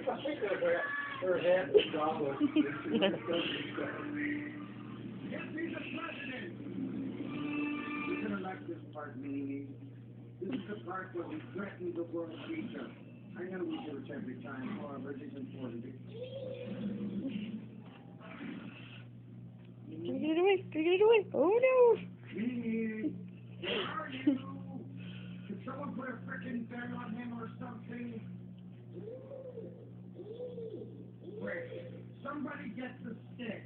Her hand is gone. Yes, he's the president. We can elect this part, Mimi. This is the part where we threaten the world future. I know we do it every time, however, it is important. Get it away! Get it away! Oh no! Mimi, where are you? Could someone put a frickin' gun on him or something? Quick, somebody get the stick.